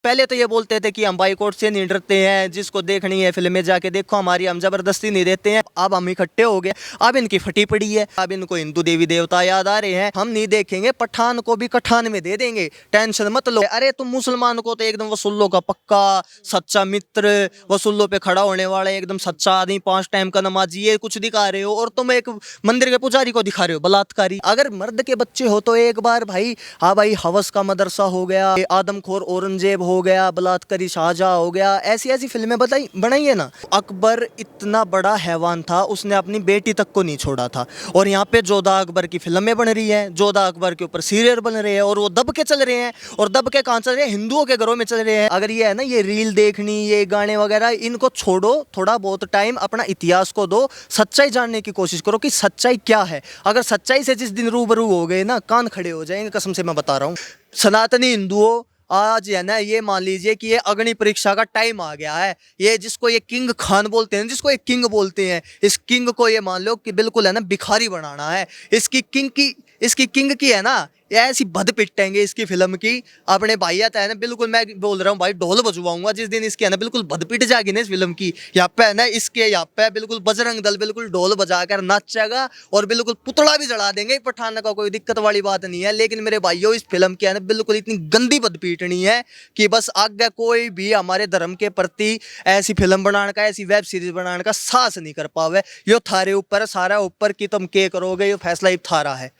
पहले तो ये बोलते थे कि हम बाइकआउट से नहीं डरते हैं, जिसको देखनी है फिल्में जाके देखो हमारी, हम जबरदस्ती नहीं देते हैं। अब हम इकट्ठे हो गए, अब इनकी फटी पड़ी है, अब इनको हिंदू देवी देवता याद आ रहे हैं। हम नहीं देखेंगे, पठान को भी कठान में दे देंगे, टेंशन मत लो। अरे तुम मुसलमान को तो एकदम वसूल्लो का पक्का सच्चा मित्र, वसूल्लो पे खड़ा होने वाला एकदम सच्चा आदमी, 5 टाइम का नमाजी, ये कुछ दिखा रहे हो। और तुम एक मंदिर के पुजारी को दिखा रहे हो बलात्कारी। अगर मर्द के बच्चे हो तो एक बार भाई, हाँ भाई, हवस का मदरसा हो गया, आदमखोर औरंगजेब हो गया, बलात्कारी शाहजहां हो गया, ऐसी ऐसी फिल्में बनाइए ना। अकबर इतना बड़ा हैवान था, उसने अपनी बेटी तक को नहीं छोड़ा था। और यहाँ पे जोधा अकबर की फिल्में बन रही है, जोधा अकबर के ऊपर सीरियल बन रहे हैं, और वो दब के चल रहे हैं। और दब के कहाँ चल रहे हैं? हिंदुओं के घरों में चल रहे हैं। अगर ये है ना, ये रील देखनी, ये गाने वगैरह, इनको छोड़ो, थोड़ा बहुत टाइम अपना इतिहास को दो, सच्चाई जानने की कोशिश करो कि सच्चाई क्या है। अगर सच्चाई से जिस दिन रूबरू हो गए ना, कान खड़े हो जाएंगे, कसम से मैं बता रहा हूँ। सनातनी हिंदुओं, आज है ना, ये मान लीजिए कि ये अग्नि परीक्षा का टाइम आ गया है। ये जिसको ये किंग खान बोलते हैं, जिसको ये किंग बोलते हैं, इस किंग को ये मान लो कि बिल्कुल है ना भिखारी बनाना है। इसकी किंग की है ना, ये ऐसी भद पिटेंगे इसकी फिल्म की। अपने भाई आता है ना, बिल्कुल मैं बोल रहा हूँ भाई, ढोल बजवाऊंगा जिस दिन इसकी है ना बिल्कुल भद पिट जाएगी ना इस फिल्म की। यहाँ पे है ना, इसके यहाँ पे बिल्कुल बजरंग दल बिल्कुल ढोल बजा कर नाचेगा, और बिल्कुल पुतला भी जला देंगे। पठान का कोई दिक्कत वाली बात नहीं है। लेकिन मेरे भाइयों, इस फिल्म की है ना बिल्कुल इतनी गंदी भद पीटनी है कि बस आगे कोई भी हमारे धर्म के प्रति ऐसी फिल्म बनाने का, ऐसी वेब सीरीज बनाने का साहस नहीं कर पावे। यो थारे ऊपर सारा ऊपर की तुम के करोगे, यो फैसला ही थारा है।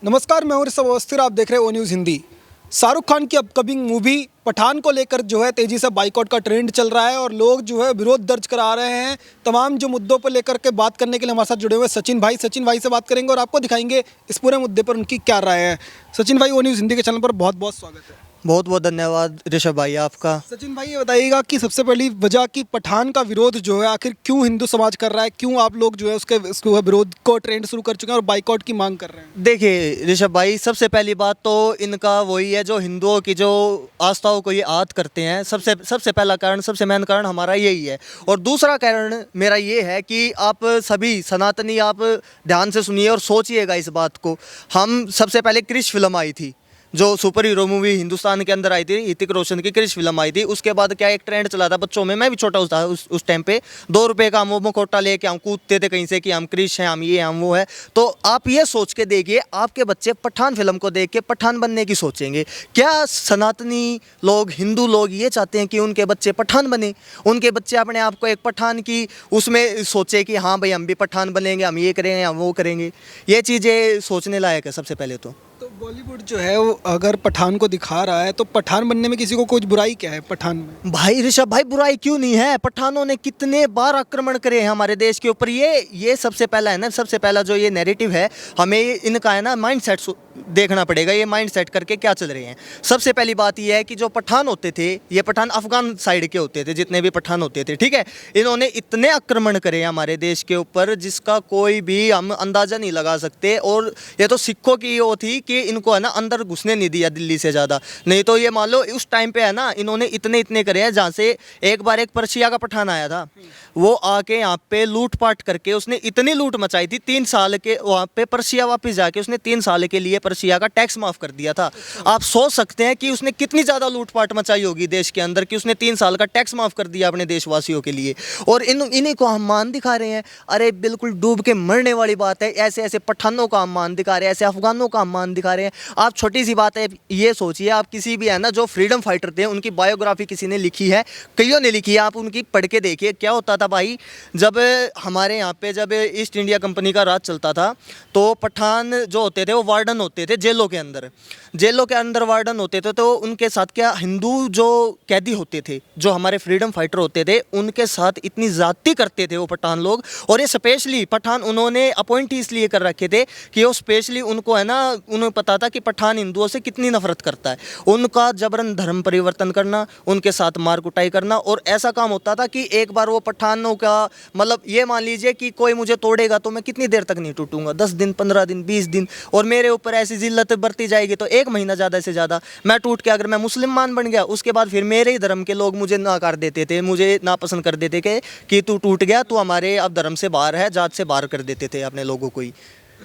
नमस्कार, मैं हूं ऋषभ अवस्थी, आप देख रहे हैं ओ न्यूज़ हिंदी। शाहरुख खान की अपकमिंग मूवी पठान को लेकर जो है तेज़ी से बाइकआउट का ट्रेंड चल रहा है और लोग जो है विरोध दर्ज करा रहे हैं। तमाम जो मुद्दों पर लेकर के बात करने के लिए हमारे साथ जुड़े हुए सचिन भाई से बात करेंगे और आपको दिखाएंगे इस पूरे मुद्दे पर उनकी क्या राय है। सचिन भाई, ओ न्यूज़ हिंदी के चैनल पर बहुत बहुत स्वागत है। बहुत बहुत धन्यवाद ऋषभ भाई आपका। सचिन भाई, ये बताइएगा कि सबसे पहली वजह कि पठान का विरोध जो है आखिर क्यों हिंदू समाज कर रहा है, क्यों आप लोग जो है उसके विरोध को ट्रेंड शुरू कर चुके हैं और बाइकआउट की मांग कर रहे हैं? देखिए ऋषभ भाई, सबसे पहली बात तो इनका वही है, जो हिंदुओं की जो आस्थाओं को ये आहत करते हैं। सबसे पहला कारण, सबसे मेन कारण हमारा यही है। और दूसरा कारण मेरा ये है कि आप सभी सनातनी, आप ध्यान से सुनिए और सोचिएगा इस बात को। हम सबसे पहले क्रिश फिल्म आई थी, जो सुपर हीरो मूवी हिंदुस्तान के अंदर आई थी, ऋतिक रोशन की क्रिश फिल्म आई थी। उसके बाद क्या एक ट्रेंड चला था बच्चों में, मैं भी छोटा था उस टाइम पे, 2 रुपये का मोमो कोटा लेके हम कूदते थे कहीं से कि हम क्रिश हैं, हम ये हम वो है। तो आप ये सोच के देखिए, आपके बच्चे पठान फिल्म को देख के पठान बनने की सोचेंगे क्या? सनातनी लोग, हिंदू लोग ये चाहते हैं कि उनके बच्चे पठान बने, उनके बच्चे अपने आप को एक पठान की उसमें सोचे कि हाँ भाई हम भी पठान बनेंगे, हम ये करेंगे, हम वो करेंगे। ये चीज़ें सोचने लायक है सबसे पहले तो। बॉलीवुड जो है वो अगर पठान को दिखा रहा है तो पठान बनने में किसी को कुछ बुराई क्या है पठान में? भाई ऋषभ भाई, बुराई क्यों नहीं है? पठानों ने कितने बार आक्रमण करे हैं हमारे देश के ऊपर। ये सबसे पहला है ना, सबसे पहला जो ये नैरेटिव है, हमें इनका है ना माइंड सेट देखना पड़ेगा। ये माइंड सेट करके क्या चल रहे हैं। सबसे पहली बात ये है कि जो पठान होते थे, ये पठान अफगान साइड के होते थे, जितने भी पठान होते थे, ठीक है, इन्होंने इतने आक्रमण करे हमारे देश के ऊपर जिसका कोई भी हम अंदाज़ा नहीं लगा सकते। और ये तो सिखों की वो थी कि इनको है ना अंदर घुसने नहीं दिया दिल्ली से ज़्यादा, नहीं तो ये मान लो उस टाइम पे है ना, इन्होंने इतने करे हैं। जहाँ से एक बार एक पर्शिया का पठान आया था, वो आके यहाँ पे लूटपाट करके उसने इतनी लूट मचाई थी, 3 साल के वहाँ पे पर्शिया वापस जाके उसने 3 साल के लिए पर्शिया का टैक्स माफ़ कर दिया था। आप सोच सकते हैं कि उसने कितनी ज़्यादा लूटपाट मचाई होगी देश के अंदर कि उसने 3 साल का टैक्स माफ़ कर दिया अपने देशवासियों के लिए। और इन्हीं को हम मान दिखा रहे हैं। अरे बिल्कुल डूब के मरने वाली बात है। ऐसे ऐसे पठानों का हम मान दिखा रहे हैं, ऐसे अफगानों का हम मान दिखा रहे हैं। आप छोटी सी बात है, ये सोचिए, आप किसी भी है ना जो फ्रीडम फाइटर थे, उनकी बायोग्राफी किसी ने लिखी है, कईयों ने लिखी है, आप उनकी पढ़ के देखिए क्या होता था भाई। जब हमारे यहाँ पे जब ईस्ट इंडिया कंपनी का राज चलता था, तो पठान जो होते थे वो वार्डन होते थे जेलों के अंदर वार्डन होते थे। तो उनके साथ क्या, हिंदू जो कैदी होते थे, जो हमारे फ्रीडम फाइटर होते थे, उनके साथ इतनी ज़्यादती करते थे वो पठान लोग। और ये स्पेशली पठान उन्होंने अपॉइंट इसलिए कर रखे थे कि वो स्पेशली उनको है ना, उन्हें पता था कि पठान हिंदुओं से कितनी नफरत करता है। उनका जबरन धर्म परिवर्तन करना, उनके साथ मार कुटाई करना। और ऐसा काम होता था कि एक बार वो पठानों का मतलब ये मान लीजिए कि कोई मुझे तोड़ेगा तो मैं कितनी देर तक नहीं टूटूंगा, 10 दिन, 15 दिन, 20 दिन। और मेरे ऊपर ऐसी जिल्लत बरती जाएगी तो 1 महीना ज़्यादा से ज़्यादा मैं टूट के अगर मैं मुसलमान बन गया, उसके बाद फिर मेरे ही धर्म के लोग मुझे नाकार देते थे, मुझे नापसंद कर देते कि तू टूट गया, तू हमारे अब धर्म से बाहर है, जात से बाहर कर देते थे अपने लोगों को ही।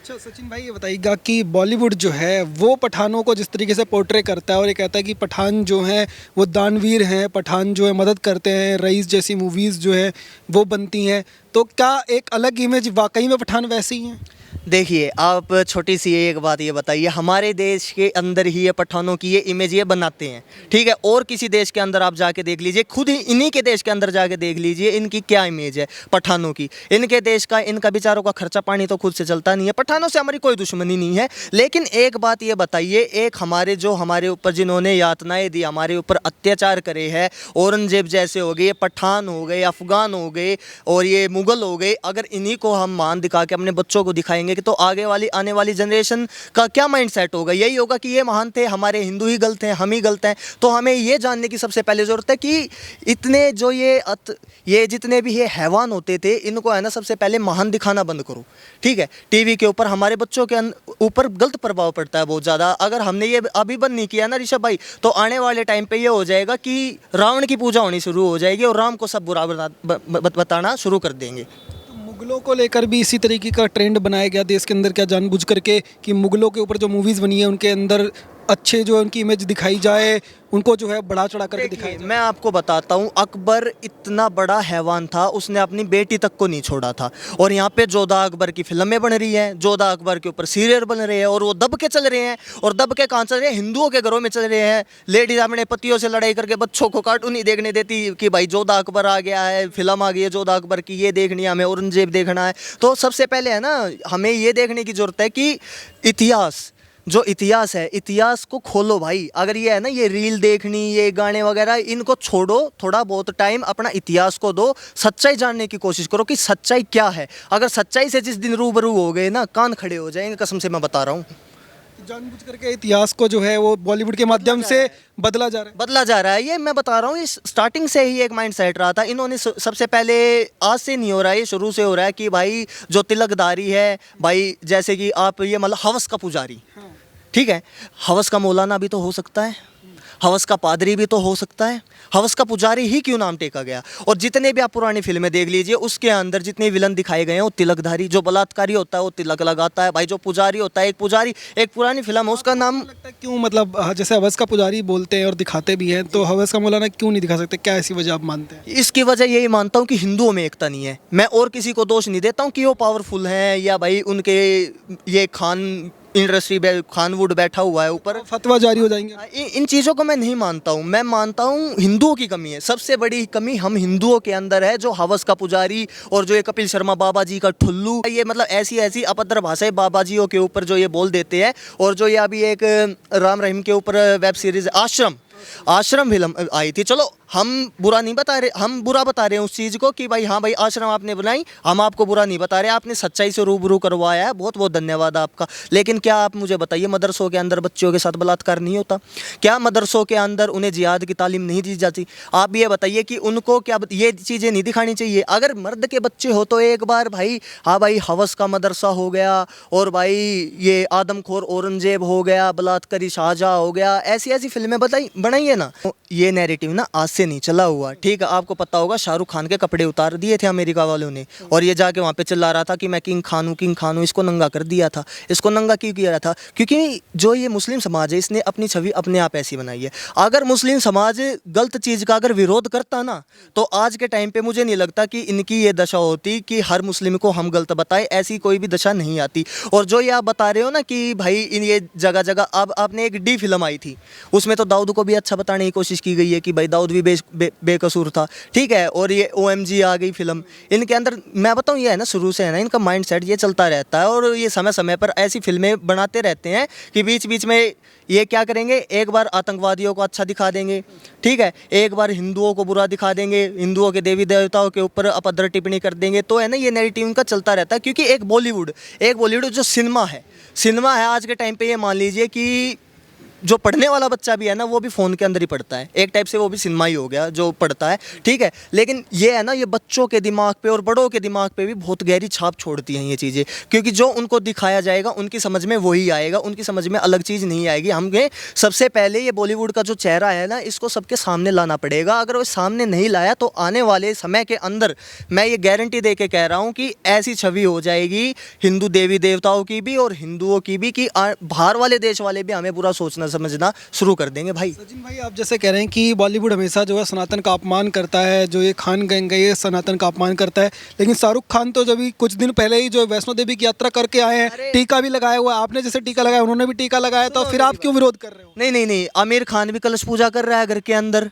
अच्छा सचिन भाई, ये बताइएगा कि बॉलीवुड जो है वो पठानों को जिस तरीके से पोर्ट्रे करता है और ये कहता है कि पठान जो हैं वो दानवीर हैं, पठान जो है मदद करते हैं, रईस जैसी मूवीज़ जो है वो बनती हैं, तो क्या एक अलग इमेज वाकई में पठान वैसे ही हैं? देखिए, आप छोटी सी एक बात ये बताइए, हमारे देश के अंदर ही ये पठानों की ये इमेज ये बनाते हैं, ठीक है। और किसी देश के अंदर आप जाके देख लीजिए, खुद ही इन्हीं के देश के अंदर जाके देख लीजिए इनकी क्या इमेज है पठानों की। इनके देश का, इनका बेचारों का खर्चा पानी तो खुद से चलता नहीं है। पठानों से हमारी कोई दुश्मनी नहीं है, लेकिन एक बात ये बताइए, एक हमारे ऊपर जिन्होंने यातनाएं दी, हमारे ऊपर अत्याचार करे हैं, औरंगजेब जैसे हो गए, ये पठान हो गए, अफगान हो गए और ये मुगल हो गए, अगर इन्हीं को हम मान दिखा के अपने बच्चों को दिखाएंगे कि तो आने वाली जनरेशन का क्या माइंडसेट होगा? यही होगा कि ये महान थे, हमारे हिंदू ही गलत हैं, हम ही गलत हैं। तो हमें ये जानने की सबसे पहले ज़रूरत है कि इतने जो ये जितने भी ये हैवान होते थे, इनको है ना सबसे पहले महान दिखाना बंद करो, ठीक है। टीवी के ऊपर हमारे बच्चों के ऊपर गलत प्रभाव पड़ता है बहुत ज़्यादा। अगर हमने ये अभी बंद नहीं किया ना ऋषभ भाई, तो आने वाले टाइम पे ये हो जाएगा कि रावण की पूजा होनी शुरू हो जाएगी और राम को सब बुरा बताना शुरू कर देंगे। मुगलों को लेकर भी इसी तरीके का ट्रेंड बनाया गया देश के अंदर, क्या जानबूझ करके कि मुगलों के ऊपर जो मूवीज़ बनी है उनके अंदर अच्छे जो है उनकी इमेज दिखाई जाए, उनको जो है बढ़ा चढ़ा करके दिखाया जाए? मैं आपको बताता हूँ, अकबर इतना बड़ा हैवान था, उसने अपनी बेटी तक को नहीं छोड़ा था। और यहाँ पे जोधा अकबर की फिल्में बन रही हैं, जोधा अकबर के ऊपर सीरियल बन रहे हैं और वो दब के चल रहे हैं। और दब के कहाँ चल रहे हैं? हिंदुओं के घरों में चल रहे हैं। लेडीज अपने पतियों से लड़ाई करके बच्चों को कार्टून नहीं देखने देती कि भाई जोधा अकबर आ गया है, फिल्म आ गई है जोधा अकबर की, ये देखनी है हमें, औरंगजेब देखना है। तो सबसे पहले है ना हमें ये देखने की ज़रूरत है कि जो इतिहास है, इतिहास को खोलो भाई। अगर ये है ना ये रील देखनी, ये गाने वगैरह, इनको छोड़ो, थोड़ा बहुत टाइम अपना इतिहास को दो, सच्चाई जानने की कोशिश करो कि सच्चाई क्या है। अगर सच्चाई से जिस दिन रूबरू हो गए ना, कान खड़े हो जाएंगे, कसम से मैं बता रहा हूँ। जानबूझ करके इतिहास को जो है वो बॉलीवुड के माध्यम से बदला जा रहा है। ये मैं बता रहा हूँ, ये स्टार्टिंग से ही एक माइंड सेट रहा था। इन्होंने सबसे पहले, आज से नहीं हो रहा है, ये शुरू से हो रहा है कि भाई जो तिलकधारी है भाई, जैसे कि आप ये मतलब हवस का पुजारी, ठीक है, हवस का मौलाना भी तो हो सकता है, हवस का पादरी भी तो हो सकता है, हवस का पुजारी ही क्यों नाम टेका गया? और जितने भी आप पुरानी फिल्में देख लीजिए, उसके अंदर जितने विलन दिखाए गए हैं वो तिलकधारी, जो बलात्कारी होता है वो तिलक लगाता है भाई, जो पुजारी होता है, एक पुजारी, एक पुरानी फिल्म है उसका नाम लगता है क्यों, मतलब जैसे हवस का पुजारी बोलते हैं और दिखाते भी हैं, तो हवस का मौलाना क्यों नहीं दिखा सकते? क्या ऐसी वजह आप मानते हैं? इसकी वजह यही मानता हूँ कि हिंदुओं में एकता नहीं है। मैं और किसी को दोष नहीं देता हूँ कि वो पावरफुल हैं या भाई उनके ये खानवुड बैठा हुआ है ऊपर, फतवा जारी हो जाएंगे। इन चीज़ों को मैं नहीं मानता हूँ। मैं मानता हूँ हिंदुओं की कमी है, सबसे बड़ी कमी हम हिंदुओं के अंदर है, जो हवस का पुजारी और जो ये कपिल शर्मा बाबा जी का ठुल्लू, ये मतलब ऐसी ऐसी अभद्र भाषाएं बाबा जियों के ऊपर जो ये बोल देते हैं। और जो ये अभी एक राम रहीम के ऊपर वेब सीरीज आश्रम फिल्म आई थी, चलो हम बुरा नहीं बता रहे, हम बुरा बता रहे हैं उस चीज़ को कि भाई हाँ भाई आश्रम आपने बनाई, हम आपको बुरा नहीं बता रहे, आपने सच्चाई से रूबरू करवाया है, बहुत बहुत धन्यवाद आपका। लेकिन क्या आप मुझे बताइए, मदरसों के अंदर बच्चों के साथ बलात्कार नहीं होता? क्या मदरसों के अंदर उन्हें जिहाद की तालीम नहीं दी जाती? आप ये बताइए कि उनको क्या ये चीज़ें नहीं दिखानी चाहिए? अगर मर्द के बच्चे हो तो एक बार भाई, हाँ भाई हवस का मदरसा हो गया, और भाई ये आदमखोर औरंगजेब हो गया, बलात्कारी शाहजहाँ हो गया, ऐसी ऐसी फिल्में बनाइए ना। ये नैरेटिव ना आज से नहीं चला हुआ, ठीक है। आपको पता होगा शाहरुख खान के कपड़े उतार दिए थे अमेरिका वालों ने, और ये जाके वहाँ पे चिल्ला रहा था कि मैं किंग खान हूँ, इसको नंगा कर दिया था। इसको नंगा क्यों किया था? क्योंकि जो ये मुस्लिम समाज है, इसने अपनी छवि अपने आप ऐसी बनाई है। अगर मुस्लिम समाज गलत चीज़ का अगर विरोध करता ना, तो आज के टाइम पे मुझे नहीं लगता कि इनकी ये दशा होती कि हर मुस्लिम को हम गलत बताएं, ऐसी कोई भी दशा नहीं आती। और जो ये आप बता रहे हो ना कि भाई इन ये जगह जगह, अब आपने एक डी फिल्म आई थी, उसमें तो दाऊद को भी अच्छा बताने की कोशिश की गई है कि भाई दाऊद भी बेकसूर था, ठीक है। और ये OMG आ गई फिल्म, इनके अंदर मैं बताऊं ये है ना शुरू से है ना इनका माइंडसेट ये चलता रहता है, और ये समय समय पर ऐसी फिल्में बनाते रहते हैं कि बीच बीच में ये क्या करेंगे, एक बार आतंकवादियों को अच्छा दिखा देंगे, ठीक है, एक बार हिंदुओं को बुरा दिखा देंगे, हिंदुओं के देवी देवताओं के ऊपर अपद्र टिप्पणी कर देंगे। तो है ना ये नैरेटिव इनका चलता रहता है, क्योंकि एक बॉलीवुड जो सिनेमा है आज के टाइम पे, ये मान लीजिए कि जो पढ़ने वाला बच्चा भी है ना वो भी फ़ोन के अंदर ही पढ़ता है, एक टाइप से वो भी सिनेमा ही हो गया जो पढ़ता है, ठीक है। लेकिन ये है ना, ये बच्चों के दिमाग पे और बड़ों के दिमाग पे भी बहुत गहरी छाप छोड़ती हैं ये चीज़ें, क्योंकि जो उनको दिखाया जाएगा उनकी समझ में वही आएगा, उनकी समझ में अलग चीज़ नहीं आएगी। हमें सबसे पहले ये बॉलीवुड का जो चेहरा है ना, इसको सबके सामने लाना पड़ेगा। अगर वो सामने नहीं लाया तो आने वाले समय के अंदर मैं ये गारंटी दे के कह रहा हूँ कि ऐसी छवि हो जाएगी हिंदू देवी देवताओं की भी और हिंदुओं की भी कि बाहर वाले देश वाले भी हमें बुरा सोचना समझना शुरू कर देंगे भाई। सचिन भाई, आप जैसे कह रहे हैं कि बॉलीवुड हमेशा जो है सनातन का अपमान करता है, जो ये खान गैंग है ये सनातन का अपमान करता है, लेकिन शाहरुख खान तो जब भी कुछ दिन पहले ही जो वैष्णो देवी की यात्रा करके आए हैं, टीका भी लगाया हुआ है। आपने जैसे टीका लगाया, उन्होंने भी टीका लगाया, तो फिर आप क्यों विरोध कर रहे हो? नहीं नहीं नहीं, आमिर खान भी कलश पूजा कर रहा है घर के अंदर,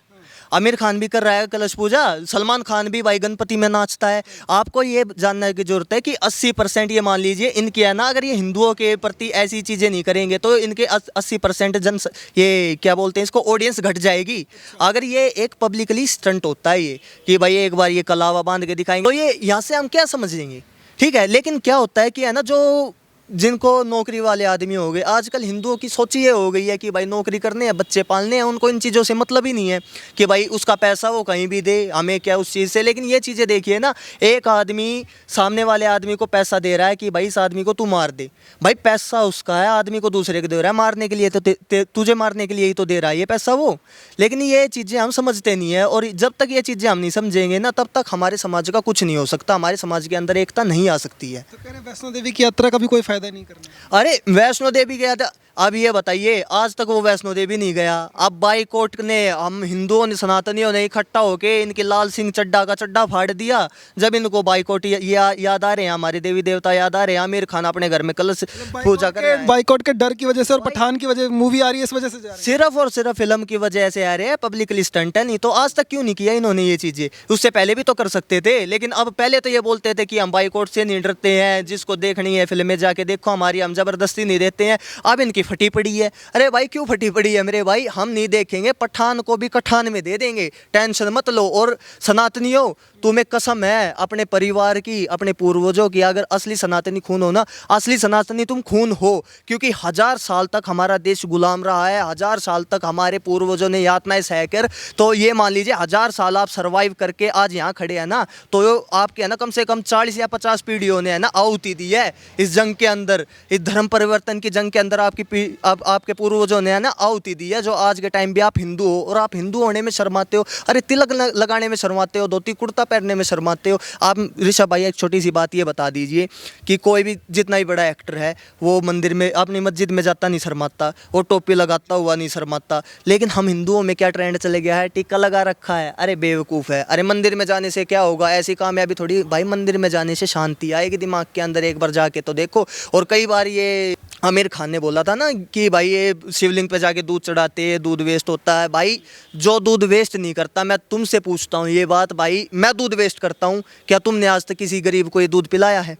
आमिर खान भी कर रहा है कलश पूजा, सलमान खान भी भाई गणपति में नाचता है। आपको ये जानने की जरूरत है कि 80% ये मान लीजिए इनके है ना, अगर ये हिंदुओं के प्रति ऐसी चीज़ें नहीं करेंगे तो इनके 80% ये क्या बोलते हैं इसको, ऑडियंस घट जाएगी। अगर ये एक पब्लिकली स्टंट होता है ये कि भाई एक बार ये कलावा बांध के दिखाएंगे तो ये यहाँ से हम क्या समझ लेंगे, ठीक है। लेकिन क्या होता है कि है ना, जो जिनको नौकरी वाले आदमी हो गए, आजकल हिंदुओं की सोच ये हो गई है कि भाई नौकरी करने हैं, बच्चे पालने हैं, उनको इन चीज़ों से मतलब ही नहीं है कि भाई उसका पैसा वो कहीं भी दे, हमें क्या उस चीज़ से। लेकिन ये चीज़ें देखिए ना, एक आदमी सामने वाले आदमी को पैसा दे रहा है कि भाई इस आदमी को तू मार दे, भाई पैसा उसका है, आदमी को दूसरे को दे रहा है मारने के लिए, तो तुझे मारने के लिए ही तो दे रहा है ये पैसा वो। लेकिन ये चीज़ें हम समझते नहीं है, और जब तक ये चीज़ें हम नहीं समझेंगे ना, तब तक हमारे समाज का कुछ नहीं हो सकता, हमारे समाज के अंदर एकता नहीं आ सकती है। तो कह रहे हैं वैष्णो देवी की यात्रा का भी कोई फायदा नहीं करना। अरे वैष्णो देवी गया था, अब ये बताइए आज तक वो वैष्णो देवी नहीं गया। अब बाईकोट ने, हम हिंदुओं ने, सनातनियों ने इकट्ठा होके इनके लाल सिंह चड्ढा का चड्ढा फाड़ दिया। जब इनको बाईकोट याद आ रहे हैं, हमारे देवी देवता याद आ रहे हैं, आमिर खान अपने घर में कलश पूजा कर रहे हैं। बाइकआउट के डर की वजह से और पठान की वजह मूवी आ रही है, इस वजह से जा रहे हैं। सिर्फ और सिर्फ फिल्म की वजह से आ रहे हैं, पब्लिकली स्टंट है। नहीं तो आज तक क्यों नहीं किया इन्होंने ये चीज़ें, उससे पहले भी तो कर सकते थे। लेकिन अब पहले तो ये बोलते थे कि हम बाईकोट से नहीं डरते हैं, जिसको देखनी है फिल्में जाके देखो हमारी, हम जबरदस्ती नहीं देते हैं। अब इनकी फटी पड़ी है। अरे भाई क्यों फटी पड़ी है मेरे भाई, हम नहीं देखेंगे, पठान को भी कठान में दे देंगे, टेंशन मत लो। और सनातनियों, तुम्हें कसम है अपने परिवार की, अपने पूर्वजों की, अगर असली सनातनी खून हो ना, असली सनातनी तुम खून हो, क्योंकि 1000 साल तक हमारा देश गुलाम रहा है, 1000 साल तक हमारे पूर्वजों ने यातनाएं सहकर, तो ये मान लीजिए 1000 साल आप सर्वाइव करके आज यहाँ खड़े हैं ना, तो आपके है ना कम से कम 40 या 50 पीढ़ियों ने है ना आहुति दी है इस जंग के अंदर, इस धर्म परिवर्तन की जंग के अंदर आपके पूर्वजों ने है ना आहुति दी है। जो आज के टाइम भी आप हिंदू हो और आप हिंदू होने में शर्माते हो, अरे तिलक लगाने में शर्माते हो, धोती कुर्ता पहनने में शर्माते हो आप। ऋषभ भाई एक छोटी सी बात ये बता दीजिए कि कोई भी जितना ही बड़ा एक्टर है वो मंदिर में अपनी मस्जिद में जाता नहीं शर्माता, वो टोपी लगाता हुआ नहीं शर्माता। लेकिन हम हिंदुओं में क्या ट्रेंड चले गया है, टीका लगा रखा है, अरे बेवकूफ़ है। अरे मंदिर में जाने से क्या होगा, ऐसी कामयाबी थोड़ी भाई, मंदिर में जाने से शांति आएगी दिमाग के अंदर, एक बार जाके तो देखो। और कई बार ये आमिर खान ने बोला था ना कि भाई ये शिवलिंग पे जाके दूध चढ़ाते हैं, दूध वेस्ट होता है। भाई जो दूध वेस्ट नहीं करता, मैं तुमसे पूछता हूँ ये बात भाई, मैं दूध वेस्ट करता हूँ, क्या तुमने आज तक किसी गरीब को ये दूध पिलाया है?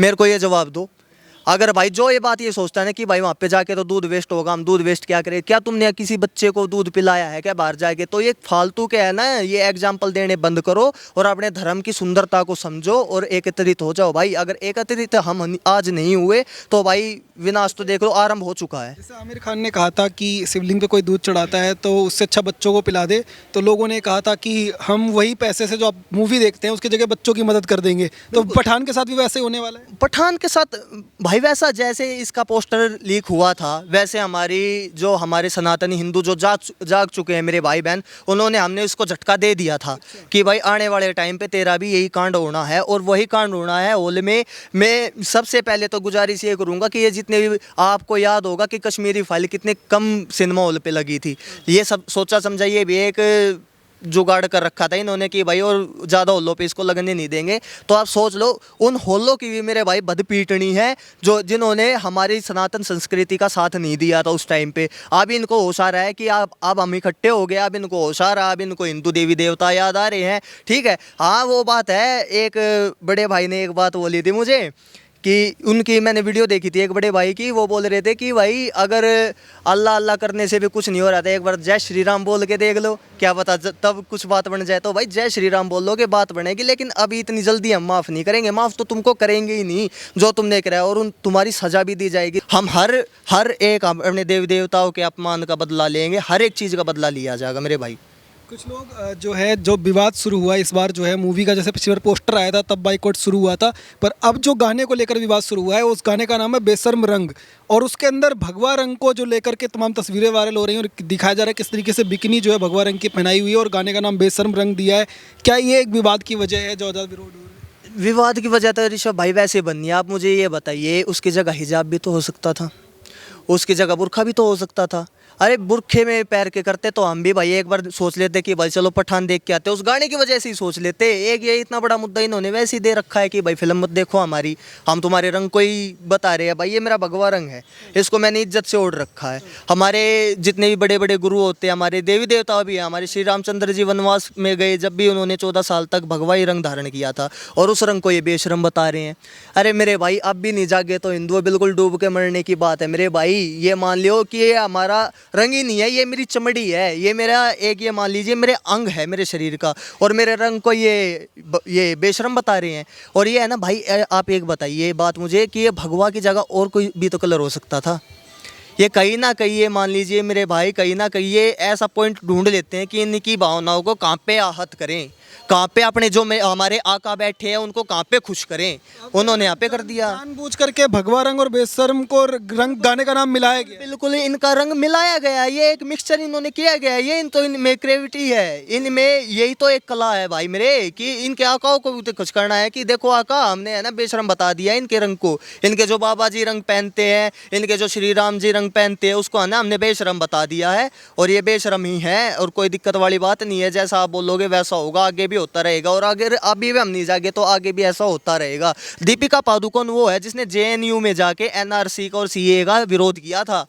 मेरे को ये जवाब दो। अगर भाई जो ये बात ये सोचता है ना कि भाई वहाँ पे जाके तो दूध वेस्ट होगा, हम दूध वेस्ट क्या करें, क्या तुमने किसी बच्चे को दूध पिलाया है क्या बाहर जाके? तो ये फालतू के है ना, ये एग्जाम्पल देने बंद करो और अपने धर्म की सुंदरता को समझो और एकत्रित हो जाओ भाई। अगर एकत्रित हम आज नहीं हुए तो भाई विनाश तो देख लो आरंभ हो चुका है। जैसे आमिर खान ने कहा था कि शिवलिंग पे कोई दूध चढ़ाता है तो उससे अच्छा बच्चों को पिला दे, तो लोगों ने कहा था कि हम वही पैसे से जो आप मूवी देखते हैं उसकी जगह बच्चों की मदद कर देंगे। तो पठान के साथ भी वैसे ही होने वाला है। पठान के साथ भाई वैसा जैसे इसका पोस्टर लीक हुआ था, वैसे हमारे सनातनी हिंदू जो जाग चुके हैं मेरे भाई बहन, उन्होंने हमने उसको झटका दे दिया था कि भाई आने वाले टाइम पे तेरा भी यही कांड होना है और वही कांड होना है हॉल में। मैं सबसे पहले तो गुजारिश ये करूँगा कि ये जितने भी, आपको याद होगा कि कश्मीरी फाइल कितने कम सिनेमा हॉल पे लगी थी, ये सब सोचा समझा ये भी एक जुगाड़ कर रखा था इन्होंने कि भाई और ज़्यादा हॉलों पे इसको लगने नहीं देंगे। तो आप सोच लो उन हॉलों की भी मेरे भाई बदपीटनी है जिन्होंने हमारी सनातन संस्कृति का साथ नहीं दिया था उस टाइम पे। अब इनको होश आ रहा है कि अब हम इकट्ठे हो गए, अब इनको होश आ रहा है, अब इनको हिंदू देवी देवता याद आ रहे हैं। ठीक है, हाँ वो बात है, एक बड़े भाई ने एक बात बोली थी मुझे कि उनकी मैंने वीडियो देखी थी एक बड़े भाई की, वो बोल रहे थे कि भाई अगर अल्लाह अल्लाह करने से भी कुछ नहीं हो रहा था, एक बार जय श्री राम बोल के देख लो, क्या पता तब कुछ बात बन जाए। तो भाई जय श्री राम बोल लो कि बात बनेगी, लेकिन अभी इतनी जल्दी हम माफ़ नहीं करेंगे, माफ़ तो तुमको करेंगे ही नहीं जो तुमने कराया, और उन तुम्हारी सज़ा भी दी जाएगी। हम हर एक अपने देवी देवताओं के अपमान का बदला लेंगे, हर एक चीज़ का बदला लिया जाएगा मेरे भाई। कुछ लोग जो है जो विवाद शुरू हुआ इस बार जो है मूवी का, जैसे पिछली बार पोस्टर आया था तब बाइकआउट शुरू हुआ था, पर अब जो गाने को लेकर विवाद शुरू हुआ है उस गाने का नाम है बेशर्म रंग, और उसके अंदर भगवा रंग को जो लेकर के तमाम तस्वीरें वायरल हो रही हैं और दिखाया जा रहा है किस तरीके से बिकनी जो है भगवा रंग की पहनाई हुई है और गाने का नाम बेशर्म रंग दिया है। क्या ये एक विवाद की वजह है जो ज़्यादा विरोध हो रहा है? विवाद की वजह तो ऋषभ भाई वैसे बननी है। आप मुझे ये बताइए, उसकी जगह हिजाब भी तो हो सकता था, उसकी जगह बुर्खा भी तो हो सकता था। अरे बुरखे में पैर के करते तो हम भी भाई एक बार सोच लेते कि भाई चलो पठान देख के आते, उस गाने की वजह से ही सोच लेते। एक ये इतना बड़ा मुद्दा इन्होंने वैसे ही दे रखा है कि भाई फिल्म मत देखो हमारी, हम तुम्हारे रंग को ही बता रहे हैं। भाई ये मेरा भगवा रंग है, इसको मैंने इज्जत से ओढ़ रखा है। हमारे जितने भी बड़े बड़े गुरु होते हैं, हमारे देवी देवता भी हैं, हमारे श्री रामचंद्र जी वनवास में गए जब भी उन्होंने 14 साल तक भगवा ही रंग धारण किया था, और उस रंग को ये बेशरम बता रहे हैं। अरे मेरे भाई अब भी नहीं जागे तो हिंदू बिल्कुल डूब के मरने की बात है मेरे भाई। ये मान लियो कि ये हमारा रंग ही नहीं है, ये मेरी चमड़ी है, ये मेरा एक, ये मान लीजिए मेरे अंग है मेरे शरीर का, और मेरे रंग को ये बेशरम बता रहे हैं। और ये है ना भाई, आप एक बताइए बात मुझे कि ये भगवा की जगह और कोई भी तो कलर हो सकता था। ये कहीं ना कहीं ये मान लीजिए मेरे भाई, कहीं ना कहीं ये ऐसा पॉइंट ढूंढ लेते हैं कि इनकी भावनाओं को कहाँ पे आहत करें, कहाँ पे अपने जो हमारे आका बैठे हैं उनको कहाँ पे खुश करें, उन्होंने यहाँ पे कर दिया। जानबूझ करके भगवा रंग और बेशर्म को रंग गाने का नाम मिलाया गया। बिल्कुल इनका रंग मिलाया गया है, ये एक मिक्सचर इन्होंने किया गया है। ये इनमें क्रिएटिविटी है, इनमें यही तो एक कला है भाई मेरे, कि इनके आकाओं को भी तो कुछ करना है कि देखो आका हमने है ना बेशरम बता दिया इनके रंग को। इनके जो बाबा जी रंग पहनते हैं, इनके जो श्री राम जी रंग पहनते हैं, उसको है ना हमने बेशरम बता दिया है, और ये बेशरम ही है, और कोई दिक्कत वाली बात नहीं है। जैसा आप बोलोगे वैसा होगा, आगे भी होता रहेगा, और अगर अभी भी हम नहीं जागे तो आगे भी ऐसा होता रहेगा। दीपिका पादुकोण वो है जिसने जेएनयू में जाके एनआरसी का और सीए का विरोध किया था,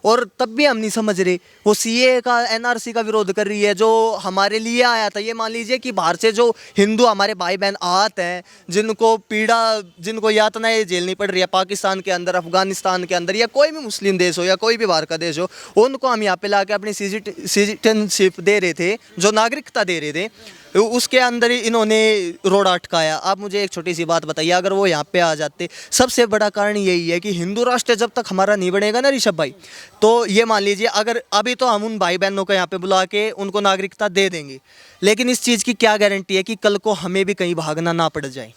और तब भी हम नहीं समझ रहे। वो सीए का एनआरसी का विरोध कर रही है जो हमारे लिए आया था। ये मान लीजिए कि बाहर से जो हिंदू हमारे भाई बहन आते हैं, जिनको पीड़ा, जिनको यातनाएं झेलनी पड़ रही है पाकिस्तान के अंदर, अफगानिस्तान के अंदर, या कोई भी मुस्लिम देश हो या कोई भी बाहर का देश हो, उनको हम यहाँ पे ला के अपनी सिटीजनशिप दे रहे थे, जो नागरिकता दे रहे थे, उसके अंदर ही इन्होंने रोड़ा अटकाया। आप मुझे एक छोटी सी बात बताइए, अगर वो यहाँ पे आ जाते, सबसे बड़ा कारण यही है कि हिंदू राष्ट्र जब तक हमारा नहीं बनेगा ना ऋषभ भाई, तो ये मान लीजिए अगर अभी तो हम उन भाई बहनों को यहाँ पे बुला के उनको नागरिकता दे देंगे, लेकिन इस चीज़ की क्या गारंटी है कि कल को हमें भी कहीं भागना ना पड़ जाए।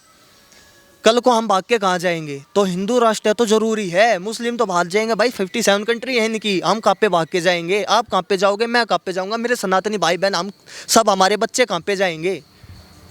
कल को हम भाग के कहाँ जाएंगे? तो हिंदू राष्ट्र तो जरूरी है। मुस्लिम तो भाग जाएंगे भाई, 57 कंट्री है इनकी, हम कहाँ पे भाग के जाएंगे? आप कहाँ पे जाओगे, मैं कहाँ पे जाऊँगा, मेरे सनातनी भाई बहन, हम सब, हमारे बच्चे कहाँ पे जाएंगे?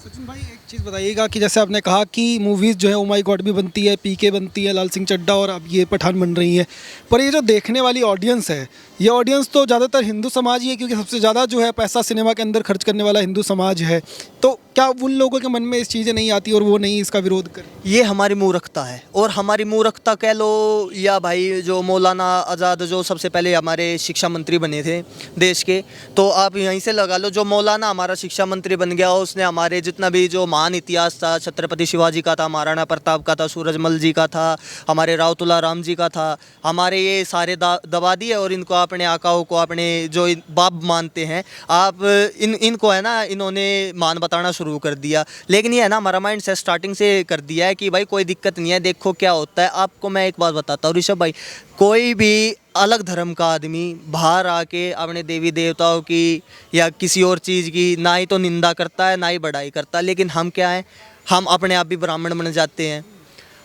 सचिन भाई एक चीज़ बताइएगा कि जैसे आपने कहा कि मूवीज़ जो है ओ माई गॉड भी बनती है, पीके बनती है, लाल सिंह चड्ढा, और अब ये पठान बन रही है, पर ये जो देखने वाली ऑडियंस है, ये ऑडियंस तो ज़्यादातर हिंदू समाज ही है, क्योंकि सबसे ज़्यादा जो है पैसा सिनेमा के अंदर खर्च करने वाला हिंदू समाज है। तो क्या उन लोगों के मन में इस चीज़ें नहीं आती और वो नहीं इसका विरोध कर? ये हमारी मूर्खता है, और हमारी मूर्खता कह लो, या भाई जो मौलाना आज़ाद जो सबसे पहले हमारे शिक्षा मंत्री बने थे देश के, तो आप यहीं से लगा लो, जो मौलाना हमारा शिक्षा मंत्री बन गया, उसने हमारे जितना भी जो महान इतिहास था, छत्रपति शिवाजी का था, महाराणा प्रताप का था, सूरजमल जी का था, हमारे राव तुला राम जी का था, हमारे ये सारे दबा दिए, और इनको अपने आकाओं को अपने जो बाप मानते हैं, आप इनको है ना इन्होंने मान बताना शुरू कर दिया। लेकिन ये है ना हमारा माइंड से स्टार्टिंग से कर दिया है कि भाई कोई दिक्कत नहीं है, देखो क्या होता है। आपको मैं एक बात बताता हूँ ऋषभ भाई, कोई भी अलग धर्म का आदमी बाहर आके अपने देवी देवताओं की या किसी और चीज़ की ना ही तो निंदा करता है, ना ही बड़ाई करता है, लेकिन हम क्या है, हम अपने आप भी ब्राह्मण बन जाते हैं,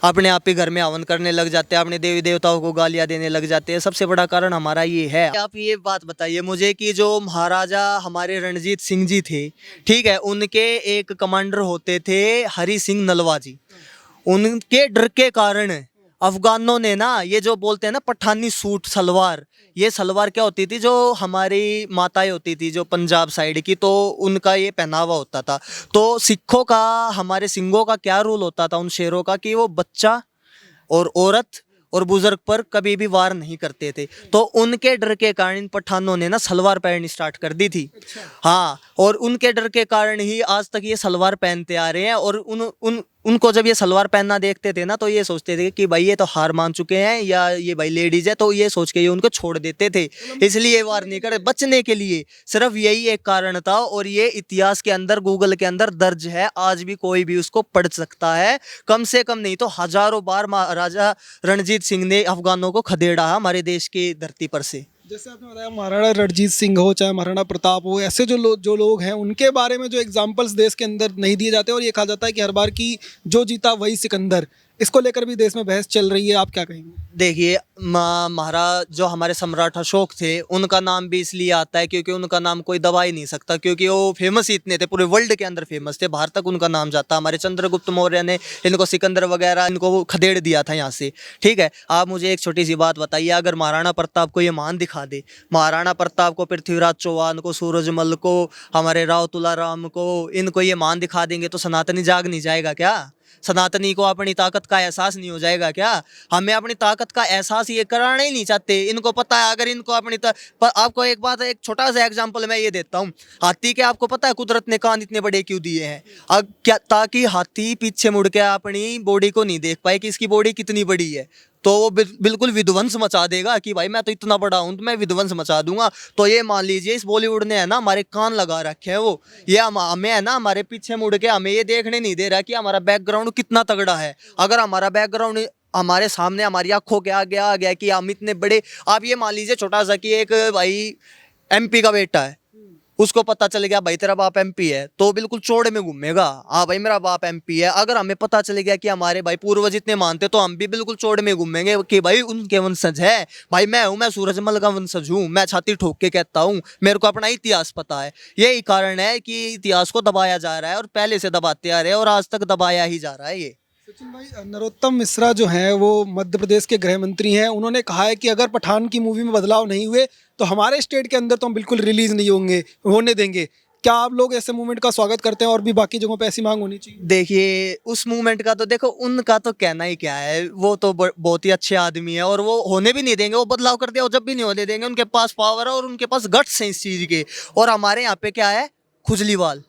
अपने आप ही घर में हवन करने लग जाते हैं, अपने देवी देवताओं को गालियाँ देने लग जाते हैं। सबसे बड़ा कारण हमारा ये है। आप ये बात बताइए मुझे कि जो महाराजा हमारे रणजीत सिंह जी थे, ठीक है, उनके एक कमांडर होते थे हरि सिंह नलवा जी, उनके डर के कारण अफगानों ने ना, ये जो बोलते हैं ना पठानी सूट सलवार, ये सलवार क्या होती थी, जो हमारी माताएं होती थी जो पंजाब साइड की, तो उनका ये पहनावा होता था। तो सिखों का, हमारे सिंहों का क्या रूल होता था उन शेरों का, कि वो बच्चा और औरत और बुजुर्ग पर कभी भी वार नहीं करते थे। तो उनके डर के कारण इन पठानों ने ना सलवार पहननी स्टार्ट कर दी थी। हाँ, और उनके डर के कारण ही आज तक ये सलवार पहनते आ रहे हैं, और उनको जब ये सलवार पहनना देखते थे ना तो ये सोचते थे कि भाई ये तो हार मान चुके हैं या ये भाई लेडीज है, तो ये सोच के ये उनको छोड़ देते थे, इसलिए वार नहीं करे, बचने के लिए। सिर्फ यही एक कारण था और ये इतिहास के अंदर, गूगल के अंदर दर्ज है, आज भी कोई भी उसको पढ़ सकता है। कम से कम नहीं तो हजारों बार महाराजा रणजीत सिंह ने अफगानों को खदेड़ा हमारे देश की धरती पर से। जैसे आपने बताया महाराणा रणजीत सिंह हो चाहे महाराणा प्रताप हो, ऐसे जो लोग हैं उनके बारे में जो एग्जाम्पल्स देश के अंदर नहीं दिए जाते और ये कहा जाता है कि हर बार की जो जीता वही सिकंदर, इसको लेकर भी देश में बहस चल रही है, आप क्या कहेंगे? देखिए, महाराज जो हमारे सम्राट अशोक थे उनका नाम भी इसलिए आता है क्योंकि उनका नाम कोई दबा ही नहीं सकता, क्योंकि वो फेमस ही इतने थे, पूरे वर्ल्ड के अंदर फेमस थे, बाहर तक उनका नाम जाता। हमारे चंद्रगुप्त मौर्य ने इनको सिकंदर वगैरह इनको खदेड़ दिया था यहाँ से। ठीक है, आप मुझे एक छोटी सी बात बताइए, अगर महाराणा प्रताप को ये मान दिखा दे, महाराणा प्रताप को, पृथ्वीराज चौहान को, सूरजमल को, हमारे राव तुलाराम को, इनको ये मान दिखा देंगे तो सनातनी जाग नहीं जाएगा क्या? सनातनी को अपनी ताकत का एहसास नहीं हो जाएगा क्या? हमें अपनी ताकत का एहसास ये कराना ही नहीं चाहते। इनको पता है अगर इनको अपनी पर आपको एक बात, एक छोटा सा एग्जांपल मैं ये देता हूँ। हाथी के आपको पता है कुदरत ने कान इतने बड़े क्यों दिए हैं? अब क्या, ताकि हाथी पीछे मुड़ के अपनी बॉडी को नहीं देख पाए कि इसकी बॉडी कितनी बड़ी है, तो वो बिल्कुल विध्वंस मचा देगा कि भाई मैं तो इतना बड़ा हूं तो मैं विध्वंस मचा दूंगा। तो ये मान लीजिए इस बॉलीवुड ने है ना हमारे कान लगा रखे हैं, वो ये हमें है ना हमारे पीछे मुड़ के हमें ये देखने नहीं दे रहा कि हमारा बैकग्राउंड कितना तगड़ा है। अगर हमारा बैकग्राउंड हमारे सामने, हमारी आंखों के आगे आ गया कि हम इतने बड़े, आप ये मान लीजिए छोटा सा कि एक भाई MP का बेटा है, उसको पता चल गया भाई तेरा बाप MP है, तो बिल्कुल चौड़े में घूमेगा, हाँ भाई मेरा बाप MP है। अगर हमें पता चल गया कि हमारे भाई पूर्वज इतने मानते, तो हम भी बिल्कुल चौड़े में घूमेंगे कि भाई उनके वंशज है। भाई मैं सूरजमल का वंशज हूँ, मैं छाती ठोक के कहता हूँ, मेरे को अपना इतिहास पता है। यही कारण है कि इतिहास को दबाया जा रहा है और पहले से दबाते आ रहे हैं और आज तक दबाया ही जा रहा है। ये सचिन भाई, नरोत्तम मिश्रा जो हैं वो मध्य प्रदेश के गृह मंत्री हैं, उन्होंने कहा है कि अगर पठान की मूवी में बदलाव नहीं हुए तो हमारे स्टेट के अंदर तो हम बिल्कुल रिलीज नहीं होने देंगे। क्या आप लोग ऐसे मूवमेंट का स्वागत करते हैं और भी बाकी जगहों पे ऐसी मांग होनी चाहिए? देखिए, उस मूवमेंट का तो देखो, उनका तो कहना ही क्या है, वो तो बहुत ही अच्छे आदमी है और वो होने भी नहीं देंगे, वो बदलाव कर दिया वो जब भी नहीं होने देंगे। उनके पास पावर है और उनके पास गट्स हैं इस चीज़ के। और हमारे यहाँ पे क्या है, खुजलीवाल,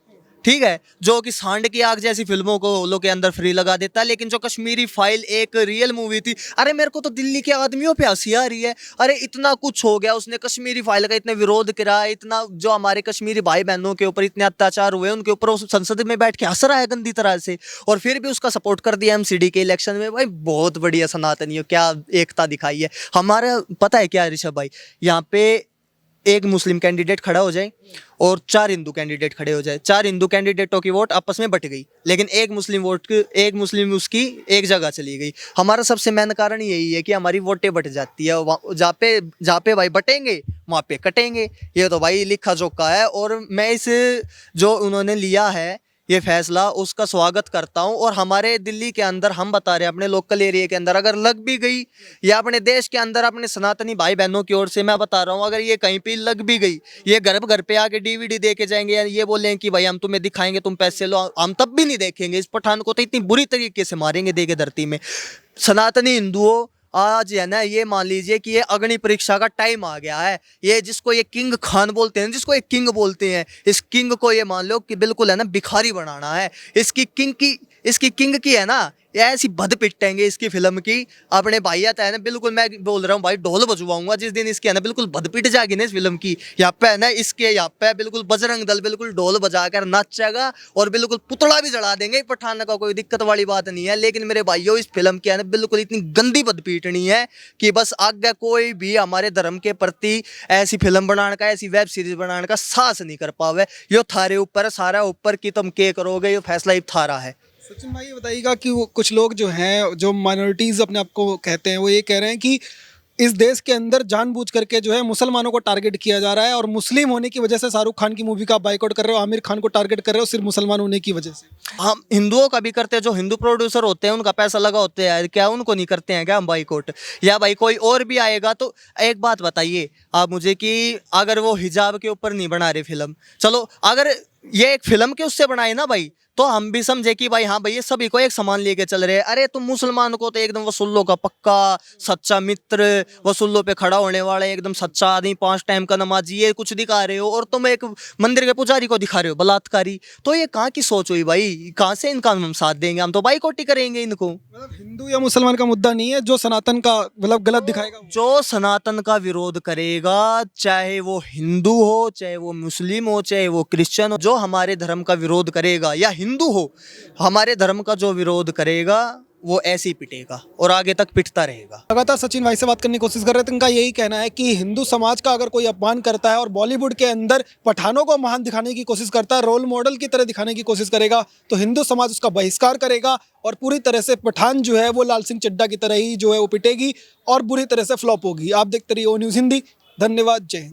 ठीक है, जो कि सांड की आग जैसी फिल्मों को लोग के अंदर फ्री लगा देता है। लेकिन जो कश्मीरी फाइल एक रियल मूवी थी, अरे मेरे को तो दिल्ली के आदमियों पे हंसी आ रही है। अरे इतना कुछ हो गया, उसने कश्मीरी फाइल का इतने विरोध करा, इतना जो हमारे कश्मीरी भाई बहनों के ऊपर इतने अत्याचार हुए, उनके ऊपर उस संसद में बैठ के हंस रहा है गंदी तरह से, और फिर भी उसका सपोर्ट कर दिया MCD के इलेक्शन में। भाई बहुत बढ़िया सनातनियों, क्या एकता दिखाई है। हमारा पता है क्या ऋषभ भाई, यहाँ पे एक मुस्लिम कैंडिडेट खड़ा हो जाए और 4 हिंदू कैंडिडेट खड़े हो जाए, 4 हिंदू कैंडिडेटों की वोट आपस में बट गई, लेकिन एक मुस्लिम उसकी एक जगह चली गई। हमारा सबसे मेन कारण यही है कि हमारी वोटें बट जाती है। जहाँ पे भाई बटेंगे वहाँ पे कटेंगे, ये तो भाई लिखा जोखा है। और मैं इस जो उन्होंने लिया है ये फैसला, उसका स्वागत करता हूं। और हमारे दिल्ली के अंदर हम बता रहे हैं, अपने लोकल एरिया के अंदर अगर लग भी गई, या अपने देश के अंदर अपने सनातनी भाई बहनों की ओर से मैं बता रहा हूं, अगर ये कहीं पे लग भी गई, ये घर पे आके DVD दे के जाएंगे या ये बोलें कि भाई हम तुम्हें दिखाएंगे, तुम पैसे लो, हम तब भी नहीं देखेंगे। इस पठान को तो इतनी बुरी तरीके से मारेंगे दे के धरती में। सनातनी हिंदुओं, आज है ना, ये मान लीजिए कि ये अग्नि परीक्षा का टाइम आ गया है। ये जिसको ये किंग खान बोलते हैं, जिसको एक किंग बोलते हैं, इस किंग को ये मान लो कि बिल्कुल है ना भिखारी बनाना है। इसकी किंग की है ना, ये ऐसी भद पिटेंगे इसकी फिल्म की। अपने भाइयात है ना, बिल्कुल मैं बोल रहा हूँ भाई, ढोल बजवाऊंगा जिस दिन इसकी है ना बिल्कुल भद पिट जाएगी ना इस फिल्म की। यहाँ पे है ना, इसके यहाँ पे बिल्कुल बजरंग दल बिल्कुल ढोल बजाकर नाचेगा और बिल्कुल पुतला भी जला देंगे। पठान का कोई दिक्कत वाली बात नहीं है। लेकिन मेरे भाइयों, इस फिल्म की है ना बिल्कुल इतनी गंदी भद पीटनी है कि बस आगे कोई भी हमारे धर्म के प्रति ऐसी फिल्म बनाने का, ऐसी वेब सीरीज बनाने का साहस नहीं कर पावे। यो थारे ऊपर सारा ऊपर की तुम के करोगे, ये फैसला ही थारा है। सचिन भाई, ये बताइएगा कि वो कुछ लोग जो हैं, जो माइनॉरिटीज़ अपने आप को कहते हैं, वो ये कह रहे हैं कि इस देश के अंदर जानबूझ करके जो है मुसलमानों को टारगेट किया जा रहा है और मुस्लिम होने की वजह से शाहरुख खान की मूवी का बाइकआउट कर रहे हो, आमिर खान को टारगेट कर रहे हो सिर्फ मुसलमान होने की वजह से। हम हिंदुओं का भी करते हैं, जो हिंदू प्रोड्यूसर होते हैं उनका पैसा लगा होते हैं, क्या उनको नहीं करते हैं क्या हम बाइकआउट? या भाई कोई और भी आएगा तो एक बात बताइए आप मुझे कि अगर वो हिजाब के ऊपर नहीं बना रहे फिल्म, चलो अगर ये एक फिल्म के उससे बनाई ना भाई, तो हम भी समझे कि भाई हाँ भाई ये सभी को एक समान लेके चल रहे हैं। अरे तुम मुसलमान को तो एकदम वसूल्लों का पक्का सच्चा मित्र, वसूल्लों पे खड़ा होने वाला एकदम सच्चा आदमी, 5 टाइम का नमाजी, ये कुछ दिखा रहे हो, और तुम एक मंदिर के पुजारी को दिखा रहे हो बलात्कारी। तो ये कहाँ की सोच हुई भाई, कहाँ से इनका हम साथ देंगे, हम तो बाइकॉट ही करेंगे इनको। मतलब हिंदू या मुसलमान का मुद्दा नहीं है, जो सनातन का मतलब गलत दिखाएगा वो। जो सनातन का विरोध करेगा, चाहे वो हिंदू हो, चाहे वो मुस्लिम हो, चाहे वो क्रिश्चियन हो, जो हमारे धर्म का विरोध करेगा, या हिंदू हो, हमारे धर्म का जो विरोध करेगा वो ऐसे ही पिटेगा और आगे तक पिटता रहेगा। लगातार सचिन भाई से बात करने की कोशिश कर रहे थे, इनका यही कहना है कि हिंदू समाज का अगर कोई अपमान करता है और बॉलीवुड के अंदर पठानों को महान दिखाने की कोशिश करता है, रोल मॉडल की तरह दिखाने की कोशिश करेगा, तो हिंदू समाज उसका बहिष्कार करेगा और पूरी तरह से पठान जो है वो लाल सिंह चड्ढा की तरह ही जो है वो पिटेगी और बुरी तरह से फ्लॉप होगी। आप देखते रहिए ओ न्यूज़ हिंदी। धन्यवाद, जय हिंद।